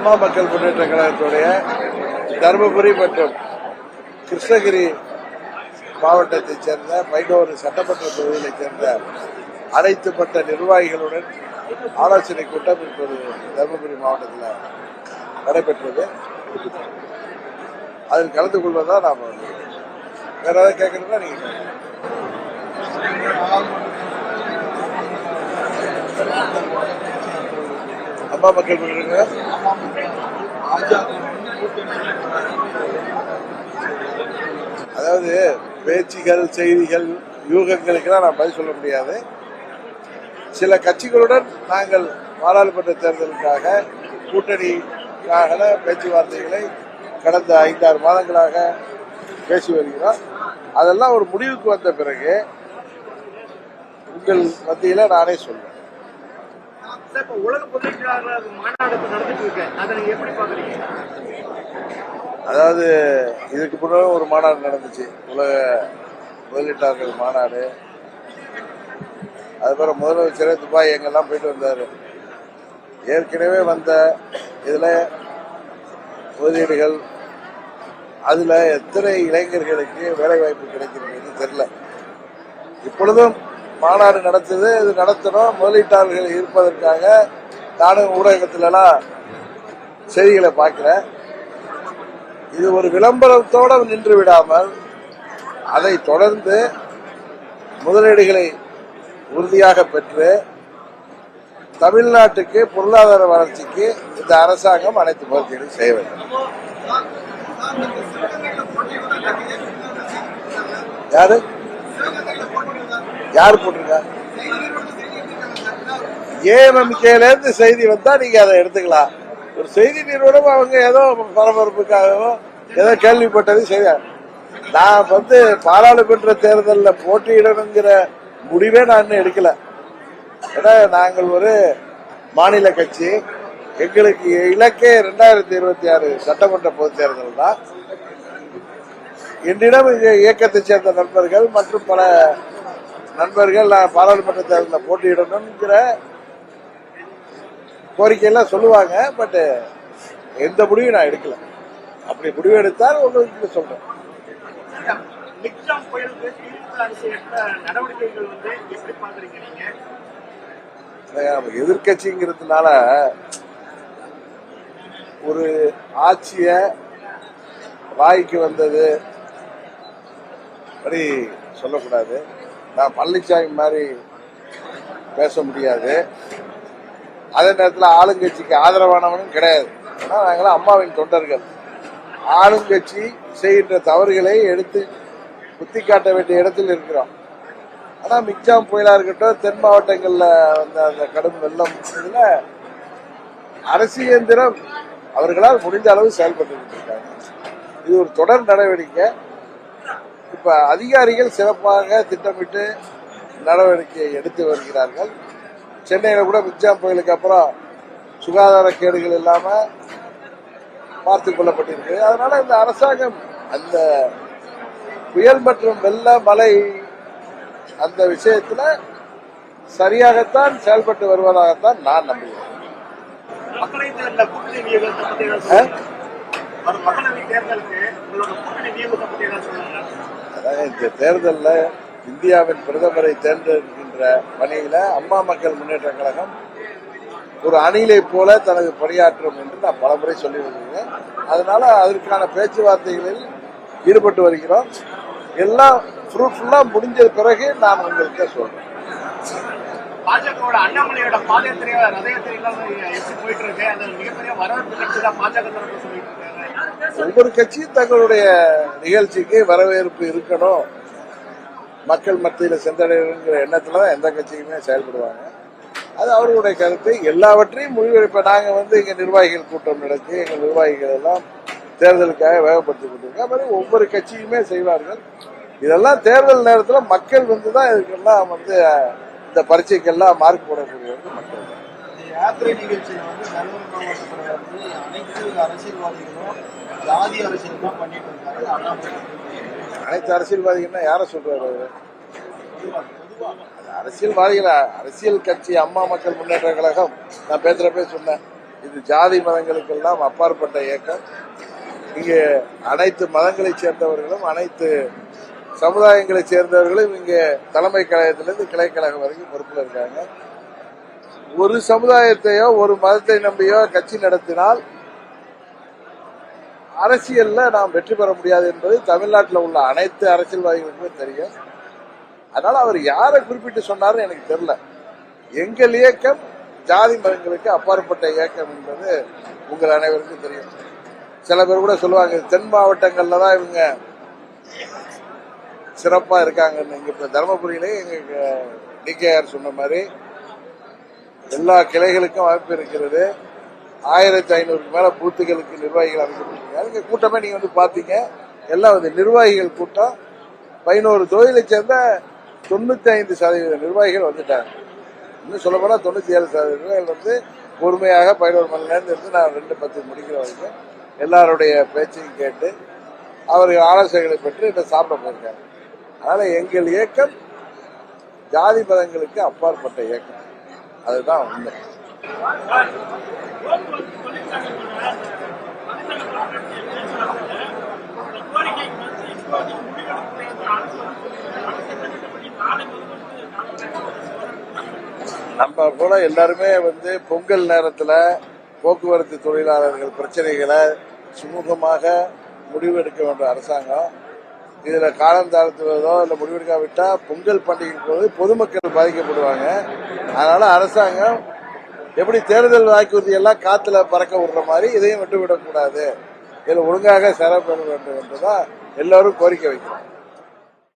அம்மா மக்கள் முன்னேற்ற கழகத்துடைய தருமபுரி மற்றும் கிருஷ்ணகிரி மாவட்டத்தைச் சேர்ந்த 11 சட்டமன்ற தொகுதிகளைச் சேர்ந்த அனைத்து மட்ட நிர்வாகிகளுடன் ஆலோசனை கூட்டம் இப்போது தருமபுரி மாவட்டத்தில் நடைபெற்றது. அதில் கலந்து கொள்வதா நாம் வேற ஏதாவது கேட்கணும்னா நீங்க அம்மா மக்கள் முன்னேற்ற அதாவது பேச்சுகள், செய்திகள், யூகங்களுக்கெல்லாம் நான் பதில் சொல்ல முடியாது. சில கட்சிகளுடன் நாங்கள் பாராளுமன்ற தேர்தலுக்காக கூட்டணிக்காக பேச்சுவார்த்தைகளை கடந்த 5-6 மாதங்களாக பேசி வருகிறோம். அதெல்லாம் ஒரு முடிவுக்கு வந்த பிறகு உங்கள் மத்தியில் நானே சொல்றேன். அதாவது இதுக்கு முன்னாடி ஒரு மாநாடு நடந்துச்சு, உலக முதலீட்டாளர்கள் மாநாடு. அதுக்கப்புறம் முதலமைச்சர் துபாய் எங்கெல்லாம் போயிட்டு வந்தார். ஏற்கனவே வந்த இதில் முதலீடுகள், அதில் எத்தனை இளைஞர்களுக்கு வேலை வாய்ப்பு கிடைக்கிறது தெரியல. இப்பொழுதும் மாநாடு நடத்துது, இது நடத்தணும். முதலீட்டாளர்கள் இருப்பதற்காக நானும் ஊடகத்திலலாம் செய்திகளை பார்க்கிறேன். இது ஒரு விளம்பரத்தோடு நின்று விடாமல் அதை தொடர்ந்து முதலீடுகளை உறுதியாக பெற்று தமிழ்நாட்டுக்கு பொருளாதார வளர்ச்சிக்கு இந்த அரசாங்கம் அனைத்து முயற்சிகளையும் செய்ய வேண்டும். யாரு போட்டிருக்கா? ஏஎம்எம்கேல இருந்து செய்தி வந்தா நீங்க அதை எடுத்துக்கலாம். ஒரு செய்தி நிறுவனம் அவங்க ஏதோ பரபரப்புக்காகவோ ஏதோ கேள்விப்பட்டது செய்ய. நான் பாராளுமன்ற தேர்தலில் போட்டியிடணுங்கிற முடிவே நான் இன்னும் எடுக்கல. ஏன்னா நாங்கள் ஒரு மாநில கட்சி, எங்களுக்கு இலக்கே 2026 சட்டமன்ற பொதுத் தேர்தல் தான். என்னிடம் இயக்கத்தை சேர்ந்த நண்பர்கள் மற்றும் பல நண்பர்கள் நான் பாராளுமன்ற தேர்தலில் போட்டியிடணுங்கிற கோரிக்கையெல்லாம் சொல்லுவாங்க. பட் எந்த முடிவும் நான் எடுக்கல. அப்படி முடிவு எடுத்தால் உங்களுக்கு சொல்றேன். எதிர்கட்சிங்கிறதுனால ஒரு ஆட்சிய வாய்க்கு வந்தது அப்படி சொல்லக்கூடாது. நான் பழனிசாமி மாதிரி பேச முடியாது. அதே நேரத்தில் ஆளுங்கட்சிக்கு ஆதரவானவனும் கிடையாது. ஏன்னா நாங்களாம் அம்மாவின் தொண்டர்கள். ஆளுங்கட்சி செய்கின்ற தவறுகளை எடுத்து குத்தி காட்ட வேண்டிய இடத்தில் இருக்கிறோம். ஆனா மிக்ஜாம் புயலா இருக்கட்டும், தென் மாவட்டங்கள்ல வந்த அந்த கடும் வெள்ளம், இதுல அரசியந்திரம் அவர்களால் முடிந்த அளவு செயல்பட்டு இருக்காங்க. இது ஒரு தொடர் நடவடிக்கை. இப்ப அதிகாரிகள் சிறப்பாக திட்டமிட்டு நடவடிக்கை எடுத்து வருகிறார்கள். சென்னையில கூட மிக்ஜாம் புயலுக்கு அப்புறம் சுகாதார கேடுகள் இல்லாம பார்த்துக் கொள்ளப்பட்டிருக்கு. அதனால இந்த அரசாங்கம் அந்த புயல் மற்றும் வெள்ள மழை அந்த விஷயத்துல சரியாகத்தான் செயல்பட்டு வருவதாகத்தான் நான் நம்புகிறேன். இந்த தேர்தலில் இந்தியாவின் பிரதமரை தேர்ந்தெடுக்கின்ற பணியில அம்மா மக்கள் முன்னேற்ற கழகம் ஒரு அணிலை போல தனது பணியாற்றும் என்று நான் பலமுறை சொல்லி வருகிறேன். அதனால அதற்கான பேச்சுவார்த்தைகளில் ஈடுபட்டு வருகிறோம். எல்லாம் ஃப்ரூட்ஃபுல்லா முடிஞ்ச பிறகு நான் உங்களுக்கு சொல்றேன். பாஜகவோட அண்ணாமலையோட பாதயாத்திரை எப்படி போயிட்டு இருக்கு? அது மிகப்பெரிய வரவேற்பு கட்சி தான் பாஜக சொல்லிட்டு இருக்காங்க. ஒவ்வொரு கட்சியும் தங்களுடைய நிகழ்ச்சிக்கு வரவேற்பு இருக்கணும், மக்கள் மத்தியில் சென்றடைகிற எண்ணத்துலதான் எந்த கட்சியுமே செயல்படுவாங்க. அது அவர்களுடைய கருத்து. எல்லாவற்றையும் முடிவெடுப்ப நாங்க இங்க நிர்வாகிகள் கூட்டம் நடத்தி எங்கள் நிர்வாகிகள் எல்லாம் தேர்தலுக்காக வேகப்படுத்திக் கொண்டிருக்கோம். மாதிரி ஒவ்வொரு கட்சியுமே செய்வார்கள். இதெல்லாம் தேர்தல் நேரத்தில் மக்கள் தான் இதுக்கெல்லாம் இந்த பரீட்சைக்கெல்லாம் மார்க் போடக்கூடியவர்கள் மக்கள். யாத்திரை நிகழ்ச்சியில அனைத்து அரசியல்வாதிகளும் ஜாதி அரசியல் தான் பண்ணிட்டு இருக்காரு. அனைத்து அரசியல்வாதிகள்னா யார சொல்றாரு? அரசியல்வாதிகள், அரசியல் கட்சி அம்மா மக்கள் முன்னேற்ற கழகம். நான் பேசுறப்ப சொன்னேன், இது ஜாதி மதங்களுக்கெல்லாம் அப்பாற்பட்ட இயக்கம். இங்கே அனைத்து மதங்களைச் சேர்ந்தவர்களும் அனைத்து சமுதாயங்களைச் சேர்ந்தவர்களும் இங்கே தலைமை கழகத்திலிருந்து கிளைக்கழகம் வரைக்கும் பொறுப்பில் இருக்காங்க. ஒரு சமுதாயத்தையோ ஒரு மதத்தை நம்பியோ கட்சி நடத்தினால் அரசியல்ல நாம் வெற்றி பெற முடியாது என்பது தமிழ்நாட்டில் உள்ள அனைத்து அரசியல்வாதிகளுக்குமே தெரியும். அதனால அவர் யாரை குறிப்பிட்டு சொன்னார்னு எனக்கு தெரியல. எங்கள் இயக்கம் ஜாதி மதங்களுக்கு அப்பாற்பட்ட இயக்கம் என்பது உங்கள் அனைவருக்கும் தெரியும். சில பேர் கூட சொல்லுவாங்க தென் மாவட்டங்கள்ல தான் இவங்க சிறப்பா இருக்காங்கன்னு. இங்க இப்ப தருமபுரியிலே எங்க டிகேஆர் சொன்ன மாதிரி எல்லா கிளைகளுக்கும் அமைப்பு இருக்கிறது. 1500க்கு மேல பூத்துகளுக்கு நிர்வாகிகள் அமைக்கப்பட்டிருக்காங்க. இங்க கூட்டமே நீங்க வந்து பாத்தீங்க, எல்லாம் வந்து நிர்வாகிகள் கூட்டம். 11 தொகுதியை சேர்ந்த 95% நிர்வாகிகள் வந்துட்டாங்க. இன்னும் சொல்ல போனா 97% நிர்வாகிகள் வந்து பொறுமையாக 11 மணி நேரம் இருந்து நான் 2:10 முடிக்கிற வரைக்கும் எல்லாருடைய பேச்சையும் கேட்டு அவர்கள் ஆலோசனைகளை பெற்று இதை சாப்பிட போயிருக்காங்க. அதனால எங்கள் இயக்கம் ஜாதி மதங்களுக்கு அப்பாற்பட்ட இயக்கம். அதுதான் உண்மை. நம்ம போல எல்லாருமே வந்து பொங்கல் நேரத்துல போக்குவரத்து தொழிலாளர்கள் பிரச்சனைகளை சுமூகமாக முடிவெடுக்க வேண்டிய அரசாங்கம் இதுல காலம் தாழ்த்துவதோ இல்ல முடிவெடுக்காவிட்டா பொங்கல் பண்டிகை போது பொதுமக்கள் பாதிக்கப்படுவாங்க. அதனால அரசாங்கம் எப்படி தேர்தல் வாக்குறுதி எல்லாம் காத்துல பறக்க விடுற மாதிரி இதையும் விட்டுவிடக்கூடாது, இதில் ஒழுங்காக செயல்பட வேண்டும் என்றுதான் எல்லாரும் கோரிக்கை வைக்கிறோம்.